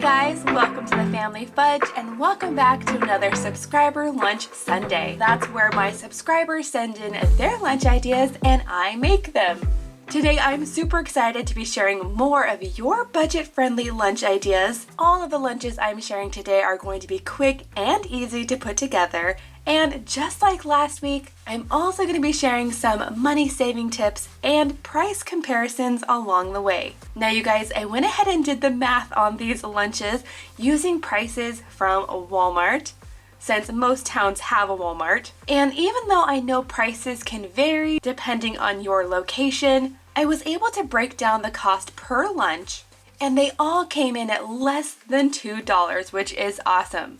guys, welcome to the Family Fudge and welcome back to another Subscriber Lunch Sunday. That's where my subscribers send in their lunch ideas and I make them. Today I'm super excited to be sharing more of your budget-friendly lunch ideas. All of the lunches I'm sharing today are going to be quick and easy to put together. And just like last week, I'm also going to be sharing some money-saving tips and price comparisons along the way. Now you guys, I went ahead and did the math on these lunches using prices from Walmart, since most towns have a Walmart. And even though I know prices can vary depending on your location, I was able to break down the cost per lunch, and they all came in at less than $2, which is awesome.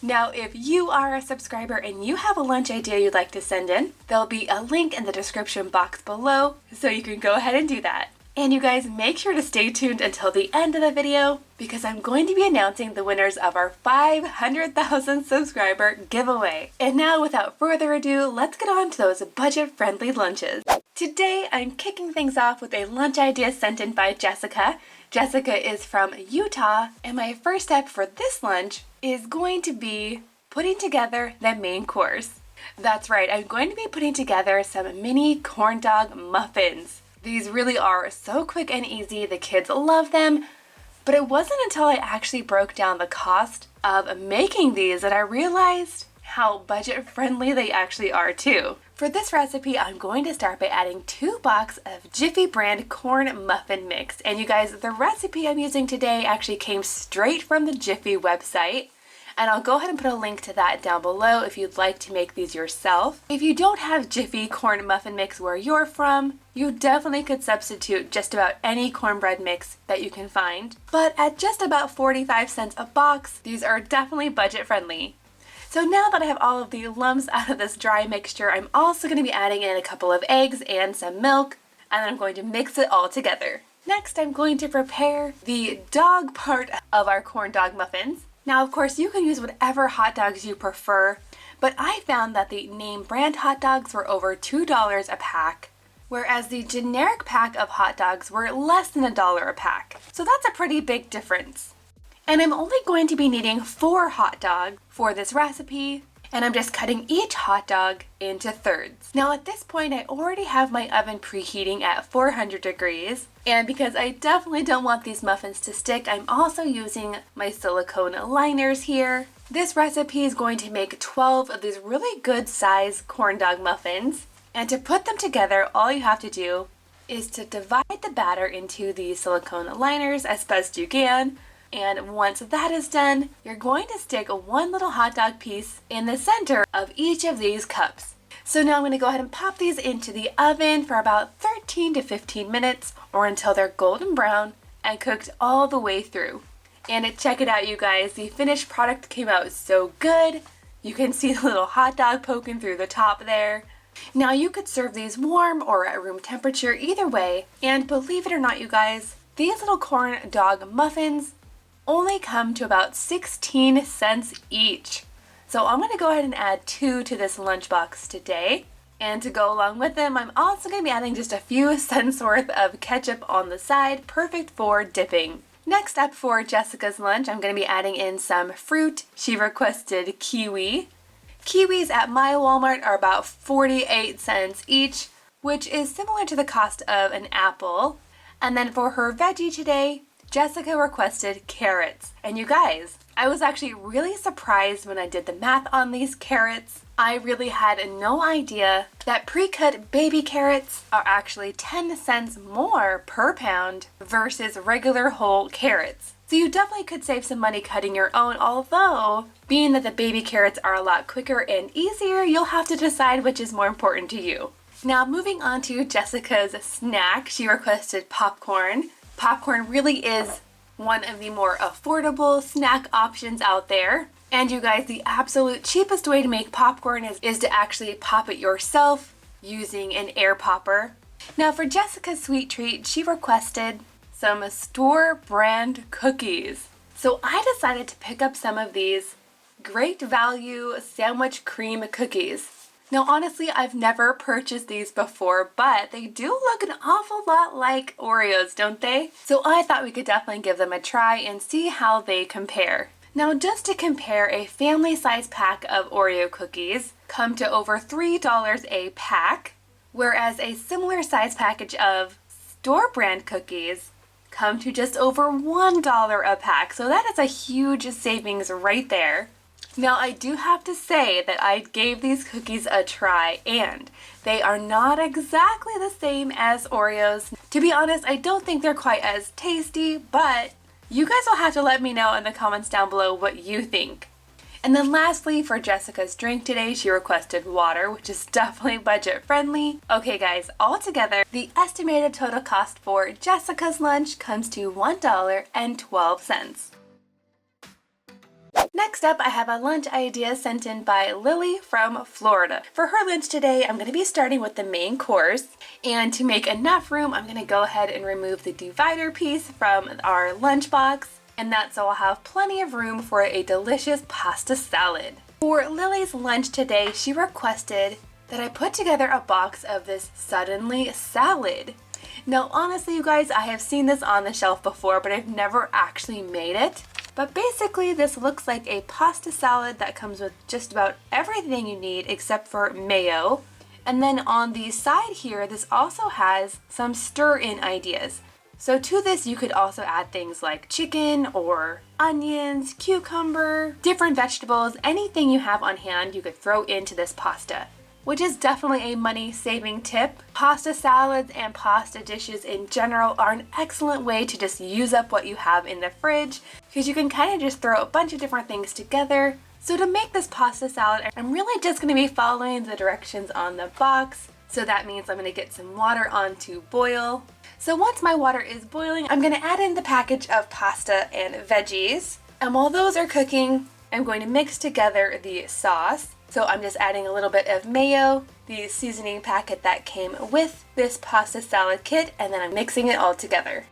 Now, if you are a subscriber and you have a lunch idea you'd like to send in, there'll be a link in the description box below, so you can go ahead and do that. And you guys, make sure to stay tuned until the end of the video, because I'm going to be announcing the winners of our 500,000 subscriber giveaway. And now, without further ado, let's get on to those budget-friendly lunches. Today, I'm kicking things off with a lunch idea sent in by Jessica. Jessica is from Utah, and my first step for this lunch is going to be putting together the main course. That's right, I'm going to be putting together some mini corn dog muffins. These really are so quick and easy, the kids love them, but it wasn't until I actually broke down the cost of making these that I realized how budget friendly they actually are too. For this recipe, I'm going to start by adding 2 boxes of Jiffy brand corn muffin mix. And you guys, the recipe I'm using today actually came straight from the Jiffy website. And I'll go ahead and put a link to that down below if you'd like to make these yourself. If you don't have Jiffy corn muffin mix where you're from, you definitely could substitute just about any cornbread mix that you can find. But at just about 45 cents a box, these are definitely budget friendly. So now that I have all of the lumps out of this dry mixture, I'm also going to be adding in a couple of eggs and some milk, and then I'm going to mix it all together. Next, I'm going to prepare the dog part of our corn dog muffins. Now, of course, you can use whatever hot dogs you prefer, but I found that the name brand hot dogs were over $2 a pack, whereas the generic pack of hot dogs were less than $1 a pack. So that's a pretty big difference. And I'm only going to be needing 4 hot dogs for this recipe, and I'm just cutting each hot dog into thirds. Now at this point, I already have my oven preheating at 400 degrees, and because I definitely don't want these muffins to stick, I'm also using my silicone liners here. This recipe is going to make 12 of these really good size corn dog muffins, and to put them together, all you have to do is to divide the batter into the silicone liners as best you can. And once that is done, you're going to stick 1 little hot dog piece in the center of each of these cups. So now I'm going to go ahead and pop these into the oven for about 13 to 15 minutes or until they're golden brown and cooked all the way through. And check it out, you guys, the finished product came out so good. You can see the little hot dog poking through the top there. Now you could serve these warm or at room temperature, either way. And believe it or not, you guys, these little corn dog muffins only come to about 16 cents each. So I'm going to go ahead and add 2 to this lunchbox today. And to go along with them, I'm also going to be adding just a few cents worth of ketchup on the side, perfect for dipping. Next up for Jessica's lunch, I'm going to be adding in some fruit. She requested kiwi. Kiwis at my Walmart are about 48 cents each, which is similar to the cost of an apple. And then for her veggie today, Jessica requested carrots. And you guys, I was actually really surprised when I did the math on these carrots. I really had no idea that pre-cut baby carrots are actually 10 cents more per pound versus regular whole carrots. So you definitely could save some money cutting your own, although being that the baby carrots are a lot quicker and easier, you'll have to decide which is more important to you. Now moving on to Jessica's snack, she requested popcorn. Popcorn really is one of the more affordable snack options out there. And you guys, the absolute cheapest way to make popcorn is to actually pop it yourself using an air popper. Now for Jessica's sweet treat, she requested some store brand cookies. So I decided to pick up some of these great value sandwich cream cookies. Now honestly, I've never purchased these before, but they do look an awful lot like Oreos, don't they? So I thought we could definitely give them a try and see how they compare. Now just to compare, a family size pack of Oreo cookies come to over $3 a pack, whereas a similar size package of store brand cookies come to just over $1 a pack. So that is a huge savings right there. Now I do have to say that I gave these cookies a try and they are not exactly the same as Oreos. To be honest, I don't think they're quite as tasty, but you guys will have to let me know in the comments down below what you think. And then lastly, for Jessica's drink today, she requested water, which is definitely budget friendly. Okay guys, altogether, the estimated total cost for Jessica's lunch comes to $1.12. Next up, I have a lunch idea sent in by Lily from Florida. For her lunch today, I'm going to be starting with the main course. And to make enough room, I'm going to go ahead and remove the divider piece from our lunchbox. And that's so I'll have plenty of room for a delicious pasta salad. For Lily's lunch today, she requested that I put together a box of this Suddenly salad. Now honestly you guys, I have seen this on the shelf before, but I've never actually made it. But basically this looks like a pasta salad that comes with just about everything you need except for mayo. And then on the side here, this also has some stir-in ideas. So to this you could also add things like chicken or onions, cucumber, different vegetables, anything you have on hand you could throw into this pasta, which is definitely a money-saving tip. Pasta salads and pasta dishes in general are an excellent way to just use up what you have in the fridge, because you can kind of just throw a bunch of different things together. So to make this pasta salad, I'm really just going to be following the directions on the box. So that means I'm going to get some water on to boil. So once my water is boiling, I'm going to add in the package of pasta and veggies. And while those are cooking, I'm going to mix together the sauce. So I'm just adding a little bit of mayo, the seasoning packet that came with this pasta salad kit, and then I'm mixing it all together.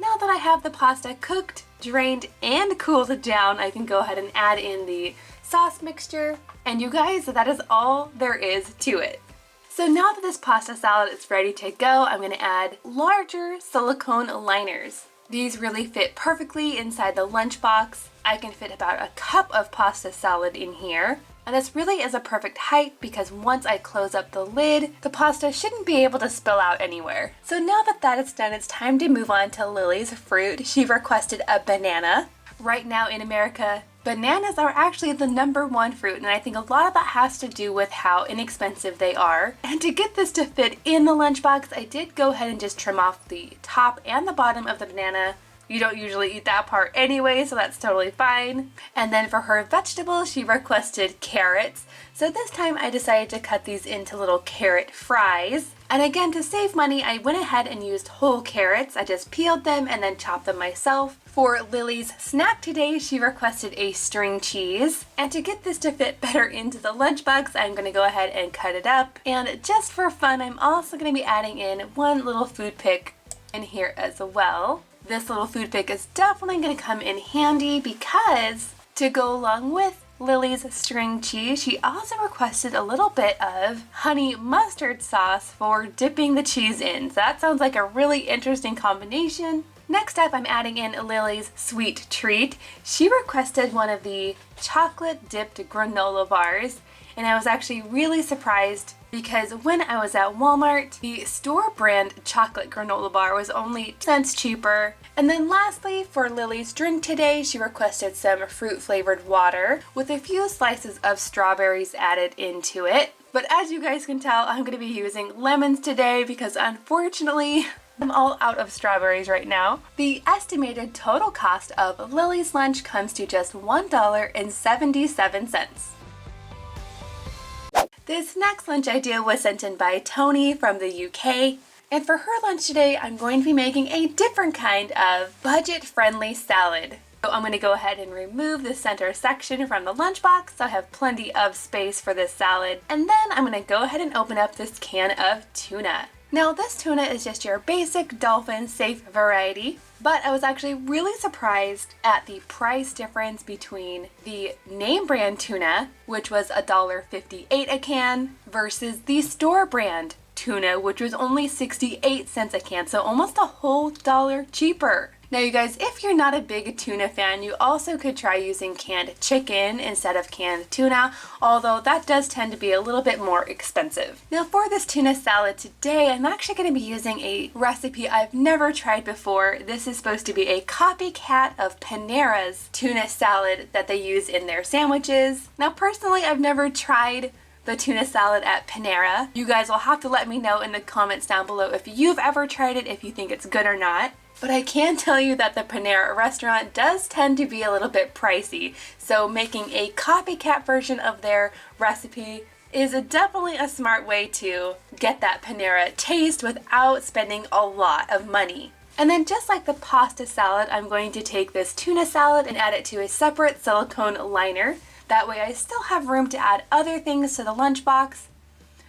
Now that I have the pasta cooked, drained, and cooled down, I can go ahead and add in the sauce mixture. And you guys, that is all there is to it. So now that this pasta salad is ready to go, I'm going to add larger silicone liners. These really fit perfectly inside the lunchbox. I can fit about a cup of pasta salad in here. And this really is a perfect height because once I close up the lid, the pasta shouldn't be able to spill out anywhere. So now that that is done, it's time to move on to Lily's fruit. She requested a banana. Right now in America, bananas are actually the #1 fruit, and I think a lot of that has to do with how inexpensive they are. And to get this to fit in the lunchbox, I did go ahead and just trim off the top and the bottom of the banana. You don't usually eat that part anyway, so that's totally fine. And then for her vegetables, she requested carrots. So this time I decided to cut these into little carrot fries. And again, to save money, I went ahead and used whole carrots. I just peeled them and then chopped them myself. For Lily's snack today, she requested a string cheese. And to get this to fit better into the lunchbox, I'm going to go ahead and cut it up. And just for fun, I'm also going to be adding in one little food pick in here as well. This little food pick is definitely going to come in handy because to go along with Lily's string cheese, she also requested a little bit of honey mustard sauce for dipping the cheese in. So that sounds like a really interesting combination. Next up, I'm adding in Lily's sweet treat. She requested one of the chocolate dipped granola bars, and I was actually really surprised because when I was at Walmart, the store brand chocolate granola bar was only 2 cents cheaper. And then lastly, for Lily's drink today, she requested some fruit flavored water with a few slices of strawberries added into it. But as you guys can tell, I'm going to be using lemons today because unfortunately, I'm all out of strawberries right now. The estimated total cost of Lily's lunch comes to just $1.77. This next lunch idea was sent in by Tony from the UK. And for her lunch today, I'm going to be making a different kind of budget-friendly salad. So I'm going to go ahead and remove the center section from the lunchbox so I have plenty of space for this salad. And then I'm going to go ahead and open up this can of tuna. Now this tuna is just your basic dolphin safe variety, but I was actually really surprised at the price difference between the name brand tuna, which was $1.58 a can, versus the store brand tuna, which was only 68 cents a can, so almost a whole dollar cheaper. Now you guys, if you're not a big tuna fan, you also could try using canned chicken instead of canned tuna, although that does tend to be a little bit more expensive. Now for this tuna salad today, I'm actually going to be using a recipe I've never tried before. This is supposed to be a copycat of Panera's tuna salad that they use in their sandwiches. Now personally, I've never tried the tuna salad at Panera. You guys will have to let me know in the comments down below if you've ever tried it, if you think it's good or not. But I can tell you that the Panera restaurant does tend to be a little bit pricey, so making a copycat version of their recipe is definitely a smart way to get that Panera taste without spending a lot of money. And then just like the pasta salad, I'm going to take this tuna salad and add it to a separate silicone liner. That way I still have room to add other things to the lunchbox,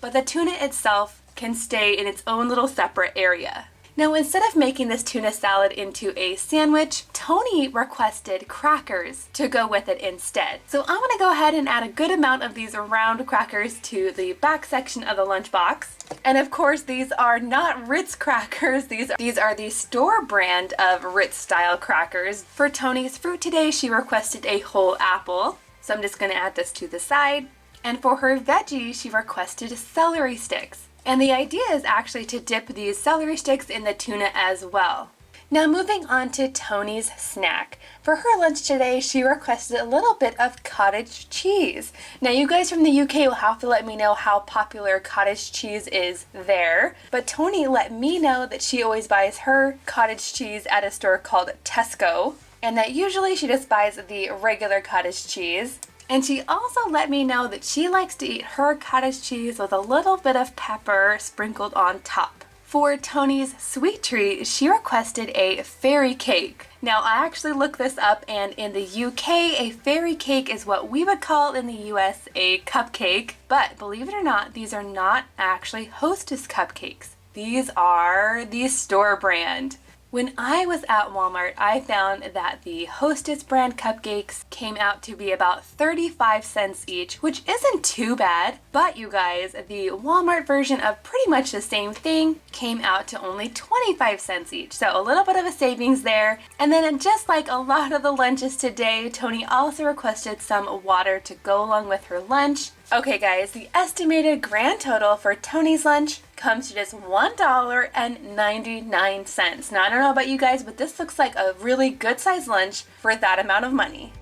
but the tuna itself can stay in its own little separate area. Now instead of making this tuna salad into a sandwich, Tony requested crackers to go with it instead. So I'm going to go ahead and add a good amount of these round crackers to the back section of the lunchbox. And of course these are not Ritz crackers, these are the store brand of Ritz style crackers. For Tony's fruit today, she requested a whole apple. So I'm just going to add this to the side. And for her veggie, she requested celery sticks. And the idea is actually to dip these celery sticks in the tuna as well. Now moving on to Tony's snack. For her lunch today, she requested a little bit of cottage cheese. Now you guys from the UK will have to let me know how popular cottage cheese is there. But Tony let me know that she always buys her cottage cheese at a store called Tesco, and that usually she just buys the regular cottage cheese. And she also let me know that she likes to eat her cottage cheese with a little bit of pepper sprinkled on top. For Tony's sweet treat, she requested a fairy cake. Now I actually looked this up, and in the UK, a fairy cake is what we would call in the US a cupcake. But believe it or not, these are not actually Hostess cupcakes. These are the store brand. When I was at Walmart, I found that the Hostess brand cupcakes came out to be about 35 cents each, which isn't too bad. But you guys, the Walmart version of pretty much the same thing came out to only 25 cents each. So a little bit of a savings there. And then just like a lot of the lunches today, Tony also requested some water to go along with her lunch. Okay guys, the estimated grand total for Tony's lunch comes to just $1.99. Now I don't know about you guys, but this looks like a really good sized lunch for that amount of money.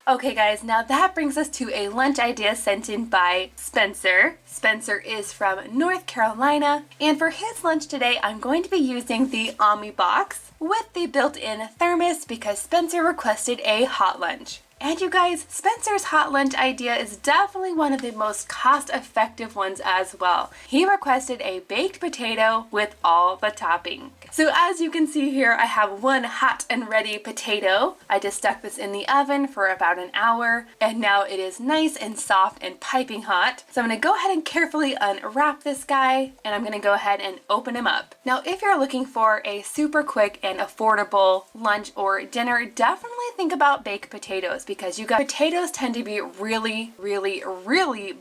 Okay guys, now that brings us to a lunch idea sent in by Spencer. Spencer is from North Carolina, and for his lunch today, I'm going to be using the Omni box with the built-in thermos because Spencer requested a hot lunch. And you guys, Spencer's hot lunch idea is definitely one of the most cost-effective ones as well. He requested a baked potato with all the topping. So as you can see here, I have one hot and ready potato. I just stuck this in the oven for about an hour, and now it is nice and soft and piping hot. So I'm gonna go ahead and carefully unwrap this guy, and I'm gonna go ahead and open him up. Now, if you're looking for a super quick and affordable lunch or dinner, definitely think about baked potatoes, because you guys, potatoes tend to be really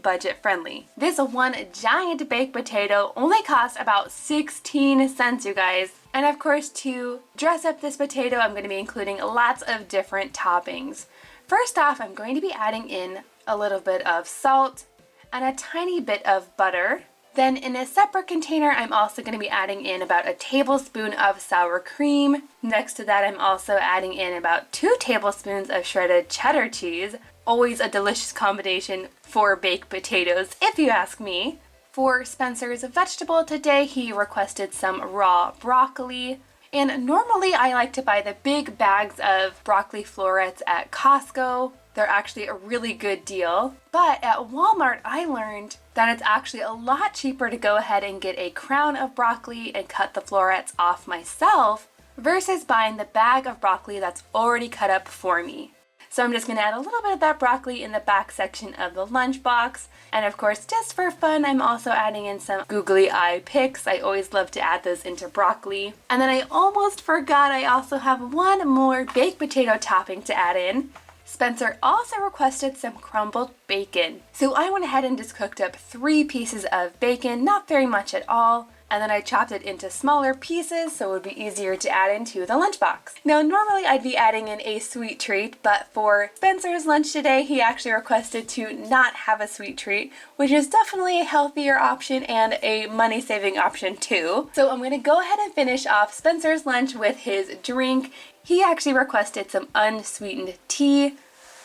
budget friendly. This one giant baked potato only costs about 16 cents, you guys. And of course, to dress up this potato, I'm going to be including lots of different toppings. First off, I'm going to be adding in a little bit of salt and a tiny bit of butter. Then in a separate container, I'm also going to be adding in about a tablespoon of sour cream. Next to that, I'm also adding in about 2 tablespoons of shredded cheddar cheese. Always a delicious combination for baked potatoes, if you ask me. For Spencer's vegetable today, he requested some raw broccoli. And normally I like to buy the big bags of broccoli florets at Costco. They're actually a really good deal. But at Walmart, I learned that it's actually a lot cheaper to go ahead and get a crown of broccoli and cut the florets off myself versus buying the bag of broccoli that's already cut up for me. So I'm just going to add a little bit of that broccoli in the back section of the lunchbox. And of course, just for fun, I'm also adding in some googly eye picks. I always love to add those into broccoli. And then I almost forgot, I also have one more baked potato topping to add in. Spencer also requested some crumbled bacon. So I went ahead and just cooked up 3 pieces of bacon, not very much at all. And then I chopped it into smaller pieces so it would be easier to add into the lunchbox. Now normally I'd be adding in a sweet treat, but for Spencer's lunch today, he actually requested to not have a sweet treat, which is definitely a healthier option and a money-saving option too. So I'm gonna go ahead and finish off Spencer's lunch with his drink. He actually requested some unsweetened tea,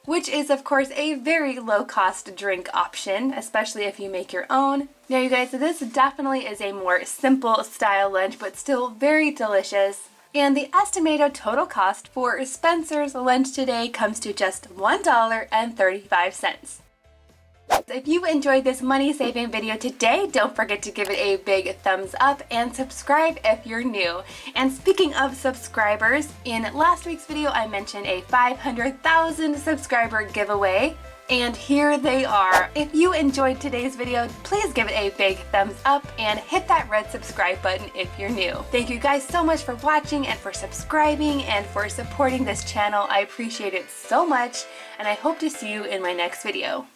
which is of course a very low cost drink option, especially if you make your own. Now you guys, this definitely is a more simple style lunch, but still very delicious. And the estimated total cost for Spencer's lunch today comes to just $1.35. If you enjoyed this money saving video today, don't forget to give it a big thumbs up and subscribe if you're new. And speaking of subscribers, in last week's video I mentioned a 500,000 subscriber giveaway, and here they are. If you enjoyed today's video, please give it a big thumbs up and hit that red subscribe button if you're new. Thank you guys so much for watching and for subscribing and for supporting this channel. I appreciate it so much, and I hope to see you in my next video.